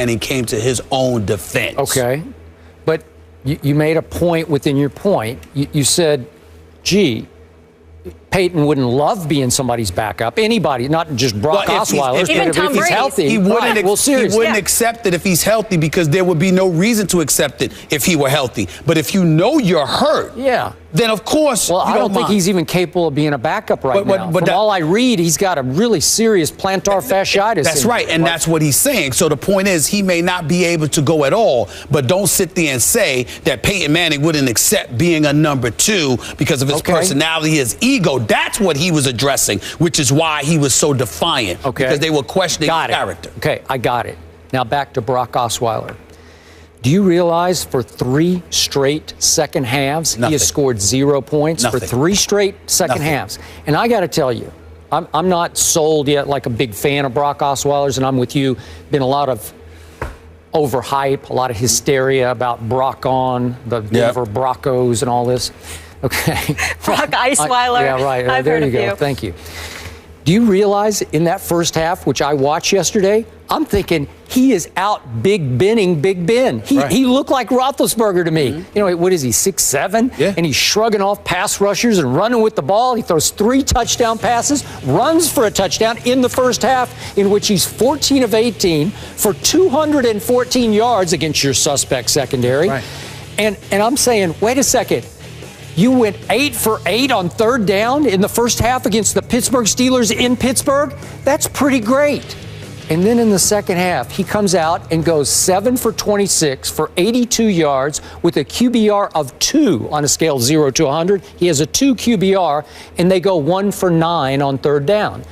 Manning came to his own defense. Okay. But you made a point within your point. You said, gee, Peyton wouldn't love being somebody's backup. Anybody, not just Brock Osweiler, even Tom if he's healthy. He wouldn't accept it if he's healthy, because there would be no reason to accept it if he were healthy. But if you know you're hurt, then of course I don't think he's even capable of being a backup right now. But From all I read, he's got a really serious plantar fasciitis. That's right, and that's what he's saying. So the point is, he may not be able to go at all, but don't sit there and say that Peyton Manning wouldn't accept being a number 2 because of his personality, his ego. That's what he was addressing, which is why he was so defiant, because they were questioning his character. Okay, I got it. Now back to Brock Osweiler. Do you realize for 3 straight second halves, he has scored 0 points for 3 straight second halves? And I got to tell you, I'm not sold yet like a big fan of Brock Osweiler's, and I'm with you. Been a lot of overhype, a lot of hysteria about Brock on, the Denver Broncos and all this. Okay. Brock Osweiler. Yeah, right. I've there heard you of go. you. Thank you. Do you realize in that first half, which I watched yesterday, I'm thinking he is out Big Benning Big Ben. He looked like Roethlisberger to me. You know, what is he, 6'7"? Yeah. And he's shrugging off pass rushers and running with the ball. He throws 3 touchdown passes, runs for a touchdown in the first half, in which he's 14 of 18 for 214 yards against your suspect secondary. Right. And I'm saying, wait a second. You went 8 for 8 on 3rd down in the first half against the Pittsburgh Steelers in Pittsburgh? That's pretty great. And then in the second half, he comes out and goes 7 for 26 for 82 yards with a QBR of 2 on a scale 0 to 100. He has a 2 QBR, and they go 1 for 9 on 3rd down.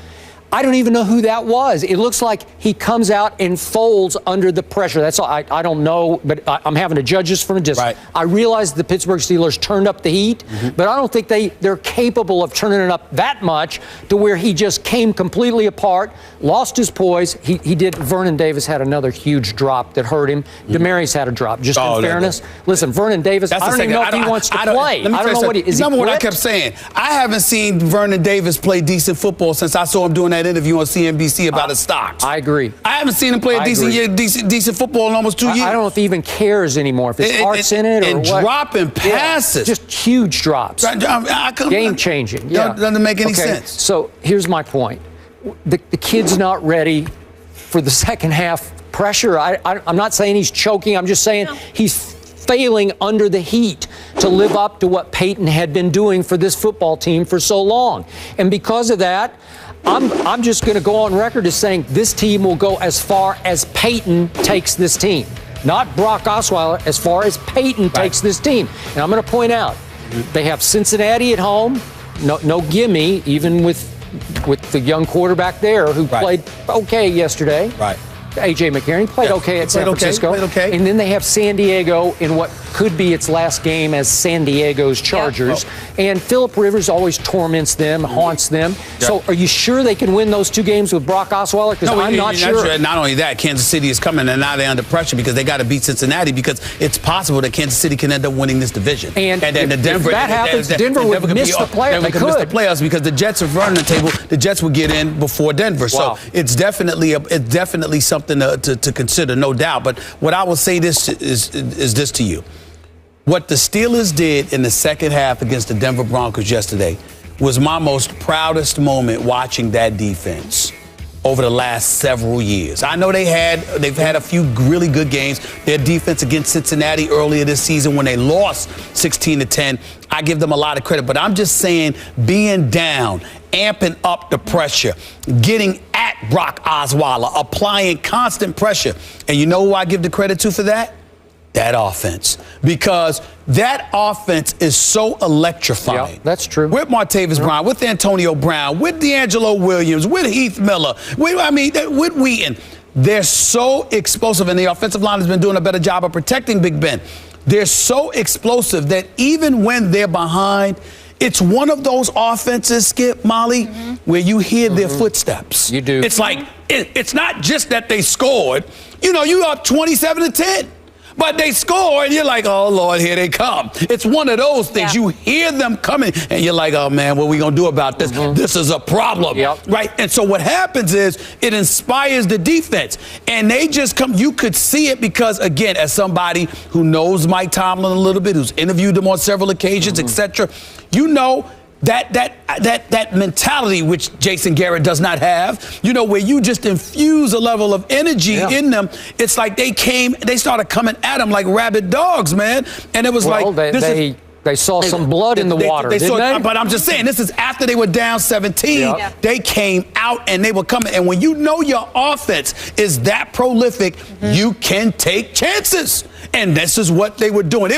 I don't even know who that was. It looks like he comes out and folds under the pressure. That's all. I don't know, but I'm having to judge this from a distance. I realize the Pittsburgh Steelers turned up the heat, but I don't think they're capable of turning it up that much to where he just came completely apart, lost his poise. He did. Vernon Davis had another huge drop that hurt him. Demarius had a drop. Just in fairness, listen, Vernon Davis, I don't even know if he wants to play. I don't know what he is. Remember what I kept saying. I haven't seen Vernon Davis play decent football since I saw him doing that interview on CNBC about his stocks. I agree. I haven't seen him play a decent football in almost 2 years. I don't know if he even cares anymore, if his heart's in it or what. And dropping passes. Just huge drops. Game-changing. Doesn't make any sense. So here's my point. The kid's not ready for the second half pressure. I'm not saying he's choking. I'm just saying he's failing under the heat to live up to what Peyton had been doing for this football team for so long. And because of that, I'm just going to go on record as saying this team will go as far as Peyton takes this team. Not Brock Osweiler, as far as Peyton takes this team. And I'm going to point out, they have Cincinnati at home. No gimme, even with the young quarterback there who played okay yesterday. A.J. McCarron played okay at San Francisco. And then they have San Diego in what could be its last game as San Diego's Chargers. And Phillip Rivers always torments them, haunts them. So are you sure they can win those 2 games with Brock Osweiler? Because I'm not sure. Not only that, Kansas City is coming, and now they're under pressure because they got to beat Cincinnati, because it's possible that Kansas City can end up winning this division. And then if that happens, Denver would miss the playoffs. They could miss the playoffs because the Jets are running the table. The Jets would get in before Denver. So it's definitely something to consider, no doubt. But what I will say is this to you. What the Steelers did in the second half against the Denver Broncos yesterday was my most proudest moment watching that defense over the last several years. I know they've had a few really good games. Their defense against Cincinnati earlier this season when they lost 16-10, I give them a lot of credit. But I'm just saying, being down, amping up the pressure, getting at Brock Osweiler, applying constant pressure. And you know who I give the credit to for that? That offense. Because that offense is so electrifying. Yeah, that's true. With Martavis Bryant, with Antonio Brown, with D'Angelo Williams, with Heath Miller, with Wheaton. They're so explosive, and the offensive line has been doing a better job of protecting Big Ben. They're so explosive that even when they're behind, it's one of those offenses, Skip, Molly, where you hear their footsteps. You do. It's like, it's not just that they scored. You know, you up 27-10. But they score, and you're like, oh, Lord, here they come. It's one of those things. You hear them coming, and you're like, oh, man, what are we going to do about this? This is a problem, right? And so what happens is it inspires the defense. And they just come. You could see it because, again, as somebody who knows Mike Tomlin a little bit, who's interviewed him on several occasions, etc., you know that mentality which Jason Garrett does not have, you know, where you just infuse a level of energy in them. It's like they started coming at him like rabid dogs, man. And it was they saw some blood in the water, didn't they? But I'm just saying, this is after they were down 17. They came out and they were coming. And when you know your offense is that prolific, you can take chances. And this is what they were doing.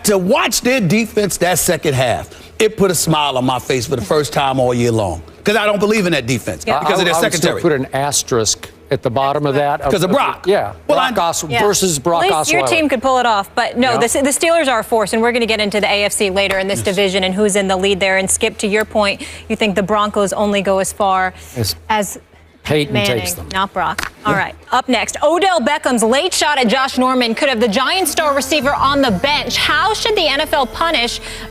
To watch their defense that second half, it put a smile on my face for the first time all year long. Because I don't believe in that defense because of their secondary. I would still put an asterisk at the bottom of that. Because of Brock. Well, Brock versus Brock Osweiler. At least your team could pull it off. But no, the Steelers are a force, and we're going to get into the AFC later in this division and who's in the lead there. And Skip, to your point, you think the Broncos only go as far as Peyton Manning, takes them. not Brock. All right. Up next, Odell Beckham's late shot at Josh Norman could have the Giants star receiver on the bench. How should the NFL punish